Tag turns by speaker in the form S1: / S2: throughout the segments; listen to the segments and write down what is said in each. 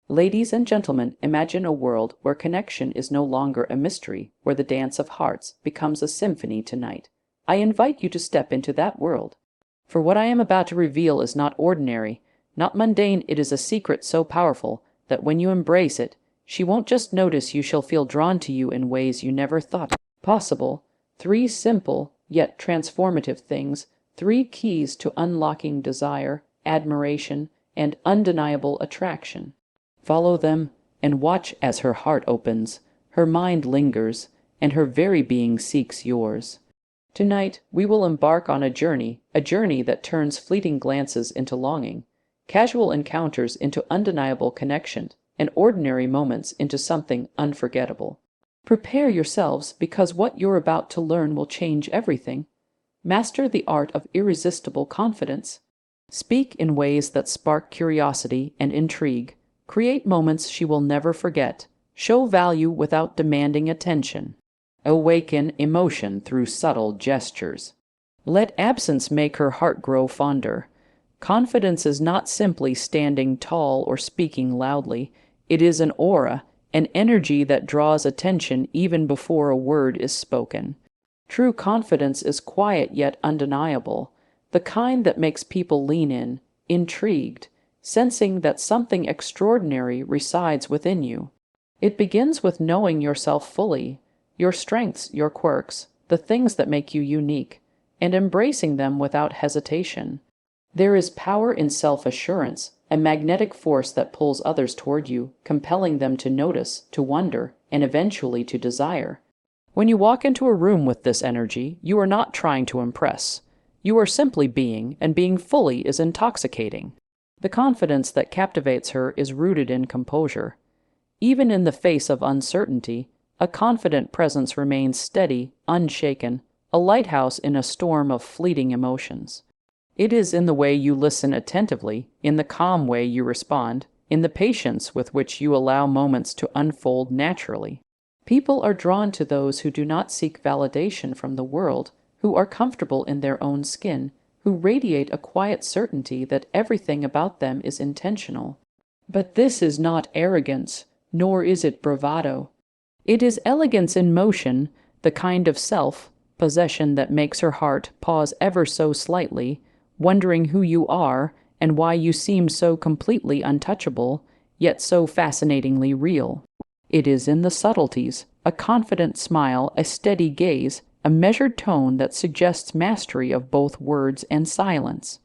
S1: Ladies and gentlemen, imagine a world where connection is no longer a mystery, where the dance of hearts becomes a symphony tonight. I invite you to step into that world. For what I am about to reveal is not ordinary, not mundane. It is a secret so powerful that when you embrace it, she won't just notice you, she'll feel drawn to you in ways you never thought possible. 3 simple, yet transformative things, 3 keys to unlocking desire, admiration, and undeniable attraction. Follow them and watch as her heart opens, her mind lingers, and her very being seeks yours. Tonight, we will embark on a journey that turns fleeting glances into longing, casual encounters into undeniable connection, and ordinary moments into something unforgettable. Prepare yourselves, because what you're about to learn will change everything. Master the art of irresistible confidence. Speak in ways that spark curiosity and intrigue. Create moments she will never forget. Show value without demanding attention. Awaken emotion through subtle gestures. Let absence make her heart grow fonder. Confidence is not simply standing tall or speaking loudly. It is an aura, an energy that draws attention even before a word is spoken. True confidence is quiet yet undeniable, the kind that makes people lean in, intrigued, sensing that something extraordinary resides within you. It begins with knowing yourself fully, your strengths, your quirks, the things that make you unique, and embracing them without hesitation. There is power in self-assurance, a magnetic force that pulls others toward you, compelling them to notice, to wonder, and eventually to desire. When you walk into a room with this energy, you are not trying to impress. You are simply being, and being fully is intoxicating. The confidence that captivates her is rooted in composure. Even in the face of uncertainty, a confident presence remains steady, unshaken, a lighthouse in a storm of fleeting emotions. It is in the way you listen attentively, in the calm way you respond, in the patience with which you allow moments to unfold naturally. People are drawn to those who do not seek validation from the world, who are comfortable in their own skin, who radiate a quiet certainty that everything about them is intentional. But this is not arrogance, nor is it bravado. It is elegance in motion, the kind of self-possession that makes her heart pause ever so slightly, wondering who you are and why you seem so completely untouchable, yet so fascinatingly real. It is in the subtleties, a confident smile, a steady gaze, a measured tone that suggests mastery of both words and silence.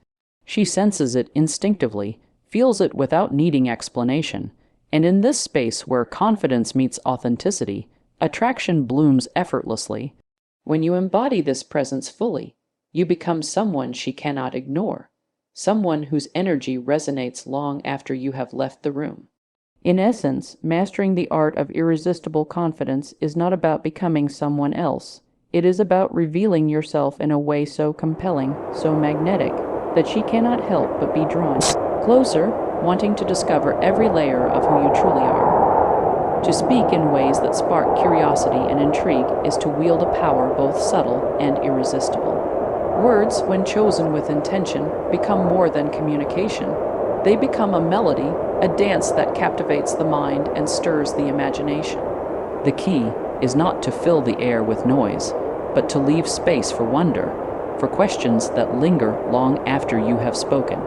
S1: She senses it instinctively, feels it without needing explanation, and in this space where confidence meets authenticity, attraction blooms effortlessly. When you embody this presence fully, you become someone she cannot ignore, someone whose energy resonates long after you have left the room. In essence, mastering the art of irresistible confidence is not about becoming someone else. It is about revealing yourself in a way so compelling, so magnetic, that she cannot help but be drawn closer, wanting to discover every layer of who you truly are. To speak in ways that spark curiosity and intrigue is to wield a power both subtle and irresistible. Words, when chosen with intention, become more than communication. They become a melody, a dance that captivates the mind and stirs the imagination. The key is not to fill the air with noise, but to leave space for wonder, for questions that linger long after you have spoken.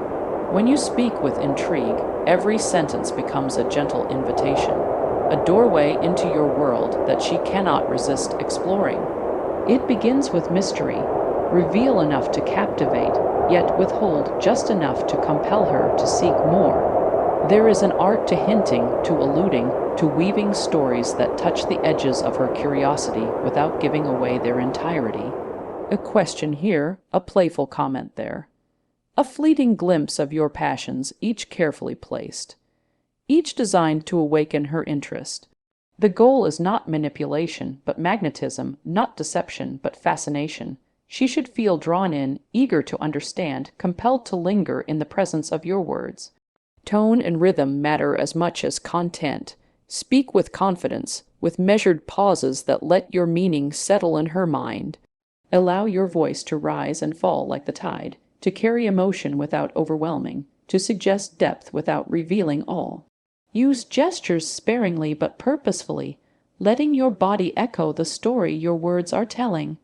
S1: When you speak with intrigue, every sentence becomes a gentle invitation, a doorway into your world that she cannot resist exploring. It begins with mystery, reveal enough to captivate, yet withhold just enough to compel her to seek more. There is an art to hinting, to alluding, to weaving stories that touch the edges of her curiosity without giving away their entirety. A question here, a playful comment there. A fleeting glimpse of your passions, each carefully placed, each designed to awaken her interest. The goal is not manipulation, but magnetism, not deception, but fascination. She should feel drawn in, eager to understand, compelled to linger in the presence of your words. Tone and rhythm matter as much as content. Speak with confidence, with measured pauses that let your meaning settle in her mind. Allow your voice to rise and fall like the tide, to carry emotion without overwhelming, to suggest depth without revealing all. Use gestures sparingly but purposefully, letting your body echo the story your words are telling.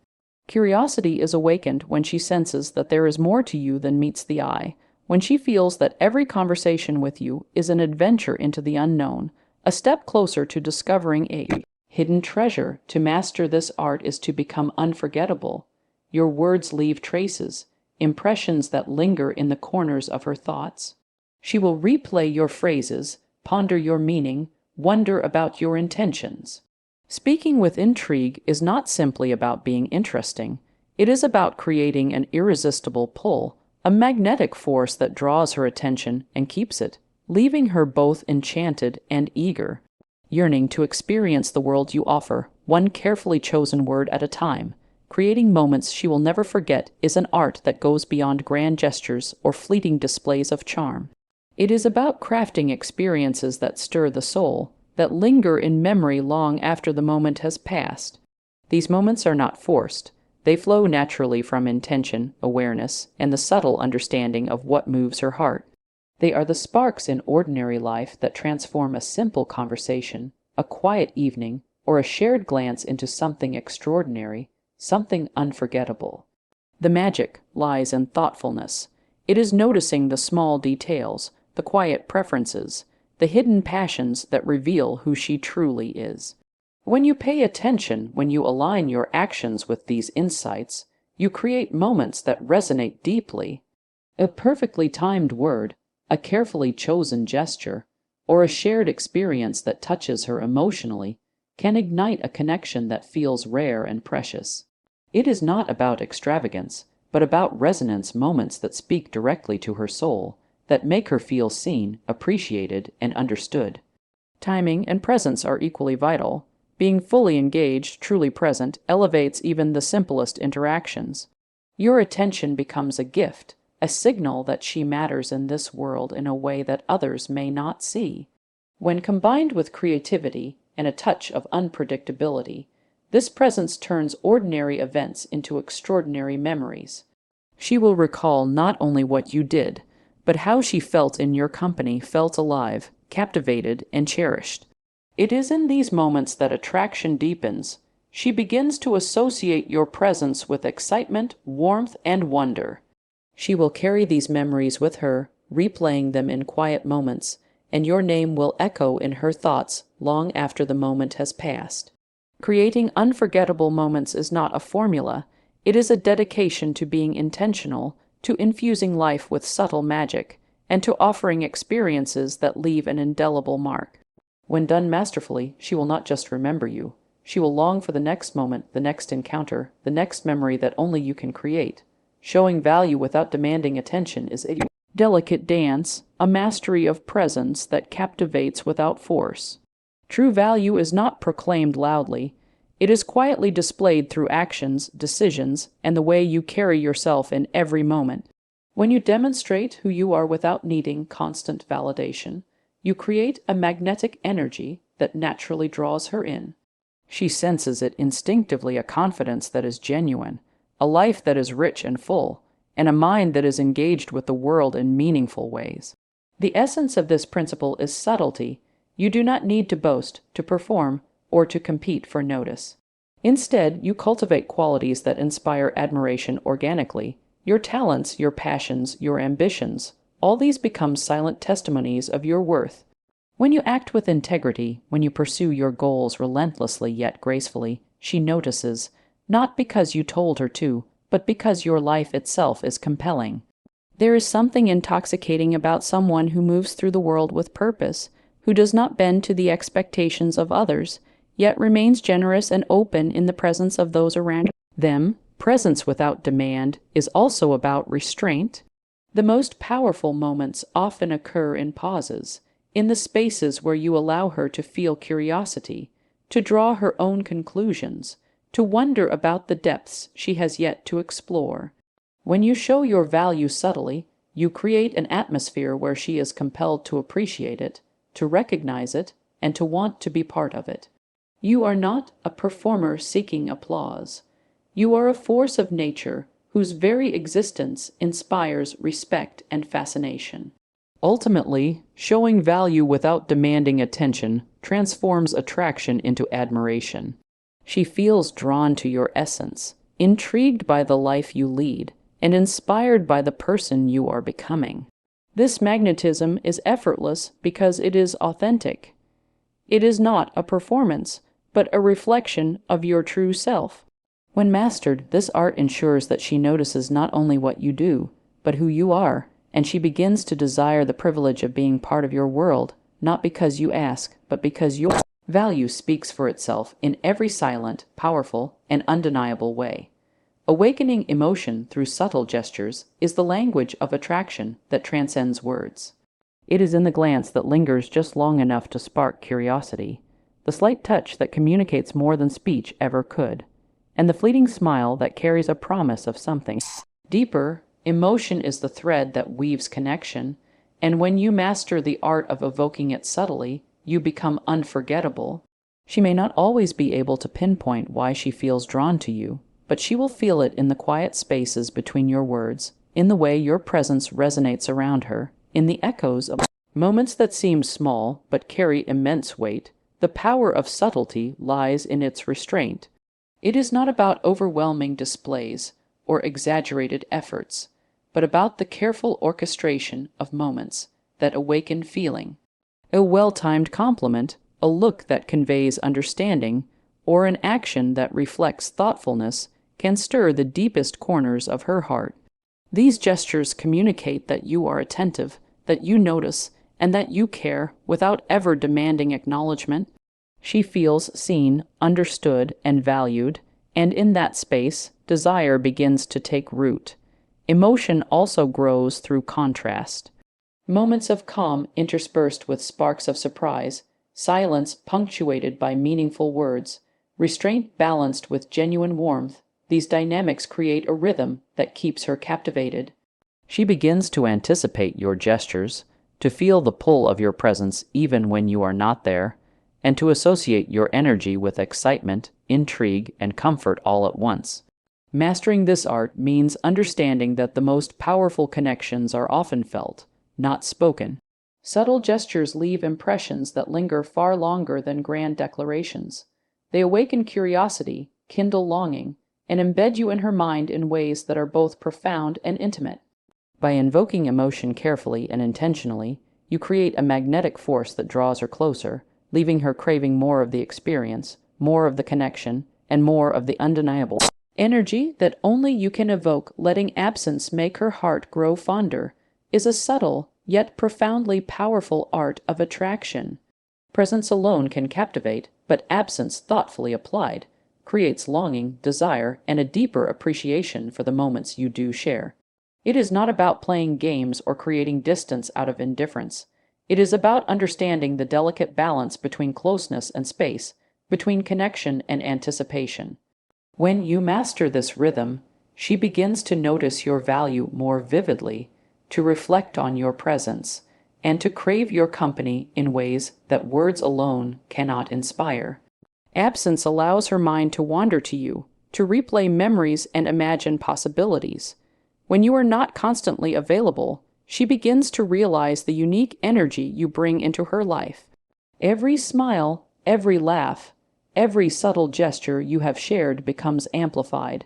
S1: Curiosity is awakened when she senses that there is more to you than meets the eye, when she feels that every conversation with you is an adventure into the unknown, a step closer to discovering a hidden treasure. To master this art is to become unforgettable. Your words leave traces, impressions that linger in the corners of her thoughts. She will replay your phrases, ponder your meaning, wonder about your intentions. Speaking with intrigue is not simply about being interesting. It is about creating an irresistible pull, a magnetic force that draws her attention and keeps it, leaving her both enchanted and eager, yearning to experience the world you offer, one carefully chosen word at a time. Creating moments she will never forget is an art that goes beyond grand gestures or fleeting displays of charm. It is about crafting experiences that stir the soul, that linger in memory long after the moment has passed. These moments are not forced. They flow naturally from intention, awareness, and the subtle understanding of what moves her heart. They are the sparks in ordinary life that transform a simple conversation, a quiet evening, or a shared glance into something extraordinary, something unforgettable. The magic lies in thoughtfulness. It is noticing the small details, the quiet preferences, the hidden passions that reveal who she truly is. When you pay attention, when you align your actions with these insights, you create moments that resonate deeply. A perfectly timed word, a carefully chosen gesture, or a shared experience that touches her emotionally can ignite a connection that feels rare and precious. It is not about extravagance, but about resonance, moments that speak directly to her soul, that make her feel seen, appreciated, and understood. Timing and presence are equally vital. Being fully engaged, truly present, elevates even the simplest interactions. Your attention becomes a gift, a signal that she matters in this world in a way that others may not see. When combined with creativity and a touch of unpredictability, this presence turns ordinary events into extraordinary memories. She will recall not only what you did, but how she felt in your company, felt alive, captivated, and cherished. It is in these moments that attraction deepens. She begins to associate your presence with excitement, warmth, and wonder. She will carry these memories with her, replaying them in quiet moments, and your name will echo in her thoughts long after the moment has passed. Creating unforgettable moments is not a formula. It is a dedication to being intentional, to infusing life with subtle magic, and to offering experiences that leave an indelible mark. When done masterfully, she will not just remember you. She will long for the next moment, the next encounter, the next memory that only you can create. Showing value without demanding attention is a delicate dance, a mastery of presence that captivates without force. True value is not proclaimed loudly. It is quietly displayed through actions, decisions, and the way you carry yourself in every moment. When you demonstrate who you are without needing constant validation, you create a magnetic energy that naturally draws her in. She senses it instinctively, a confidence that is genuine, a life that is rich and full, and a mind that is engaged with the world in meaningful ways. The essence of this principle is subtlety. You do not need to boast, to perform, or to compete for notice. Instead, you cultivate qualities that inspire admiration organically. Your talents, your passions, your ambitions, all these become silent testimonies of your worth. When you act with integrity, when you pursue your goals relentlessly yet gracefully, she notices, not because you told her to, but because your life itself is compelling. There is something intoxicating about someone who moves through the world with purpose, who does not bend to the expectations of others, yet remains generous and open in the presence of those around them. Presence without demand is also about restraint. The most powerful moments often occur in pauses, in the spaces where you allow her to feel curiosity, to draw her own conclusions, to wonder about the depths she has yet to explore. When you show your value subtly, you create an atmosphere where she is compelled to appreciate it, to recognize it, and to want to be part of it. You are not a performer seeking applause. You are a force of nature whose very existence inspires respect and fascination. Ultimately, showing value without demanding attention transforms attraction into admiration. She feels drawn to your essence, intrigued by the life you lead, and inspired by the person you are becoming. This magnetism is effortless because it is authentic. It is not a performance, but a reflection of your true self. When mastered, this art ensures that she notices not only what you do, but who you are, and she begins to desire the privilege of being part of your world, not because you ask, but because your value speaks for itself in every silent, powerful, and undeniable way. Awakening emotion through subtle gestures is the language of attraction that transcends words. It is in the glance that lingers just long enough to spark curiosity, the slight touch that communicates more than speech ever could, and the fleeting smile that carries a promise of something deeper. Emotion is the thread that weaves connection, and when you master the art of evoking it subtly, you become unforgettable. She may not always be able to pinpoint why she feels drawn to you, but she will feel it in the quiet spaces between your words, in the way your presence resonates around her, in the echoes of moments that seem small but carry immense weight. The power of subtlety lies in its restraint. It is not about overwhelming displays or exaggerated efforts, but about the careful orchestration of moments that awaken feeling. A well-timed compliment, a look that conveys understanding, or an action that reflects thoughtfulness can stir the deepest corners of her heart. These gestures communicate that you are attentive, that you notice, and that you care without ever demanding acknowledgement. She feels seen, understood, and valued, and in that space, desire begins to take root. Emotion also grows through contrast. Moments of calm interspersed with sparks of surprise, silence punctuated by meaningful words, restraint balanced with genuine warmth, these dynamics create a rhythm that keeps her captivated. She begins to anticipate your gestures, to feel the pull of your presence even when you are not there, and to associate your energy with excitement, intrigue, and comfort all at once. Mastering this art means understanding that the most powerful connections are often felt, not spoken. Subtle gestures leave impressions that linger far longer than grand declarations. They awaken curiosity, kindle longing, and embed you in her mind in ways that are both profound and intimate. By invoking emotion carefully and intentionally, you create a magnetic force that draws her closer, leaving her craving more of the experience, more of the connection, and more of the undeniable energy that only you can evoke. Letting absence make her heart grow fonder is a subtle, yet profoundly powerful art of attraction. Presence alone can captivate, but absence thoughtfully applied creates longing, desire, and a deeper appreciation for the moments you do share. It is not about playing games or creating distance out of indifference. It is about understanding the delicate balance between closeness and space, between connection and anticipation. When you master this rhythm, she begins to notice your value more vividly, to reflect on your presence, and to crave your company in ways that words alone cannot inspire. Absence allows her mind to wander to you, to replay memories and imagine possibilities. When you are not constantly available, she begins to realize the unique energy you bring into her life. Every smile, every laugh, every subtle gesture you have shared becomes amplified,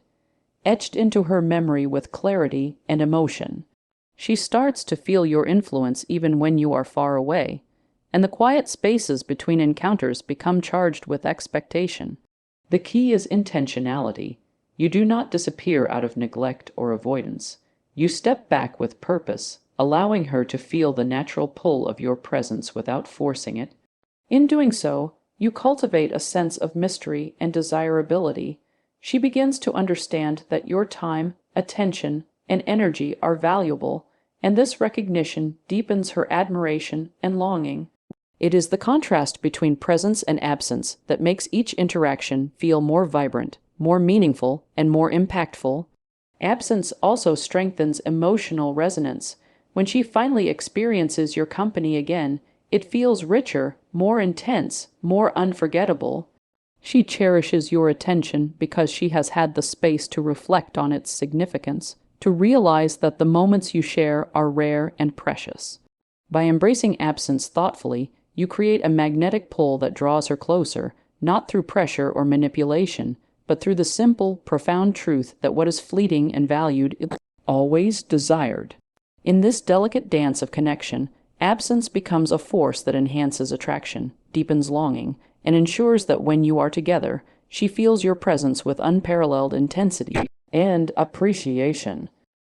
S1: etched into her memory with clarity and emotion. She starts to feel your influence even when you are far away, and the quiet spaces between encounters become charged with expectation. The key is intentionality. You do not disappear out of neglect or avoidance. You step back with purpose, allowing her to feel the natural pull of your presence without forcing it. In doing so, you cultivate a sense of mystery and desirability. She begins to understand that your time, attention, and energy are valuable, and this recognition deepens her admiration and longing. It is the contrast between presence and absence that makes each interaction feel more vibrant, more meaningful, and more impactful. Absence also strengthens emotional resonance. When she finally experiences your company again, it feels richer, more intense, more unforgettable. She cherishes your attention because she has had the space to reflect on its significance, to realize that the moments you share are rare and precious. By embracing absence thoughtfully, you create a magnetic pull that draws her closer, not through pressure or manipulation, but through the simple, profound truth that what is fleeting and valued is always desired. In this delicate dance of connection, absence becomes a force that enhances attraction, deepens longing, and ensures that when you are together, she feels your presence with unparalleled intensity and appreciation.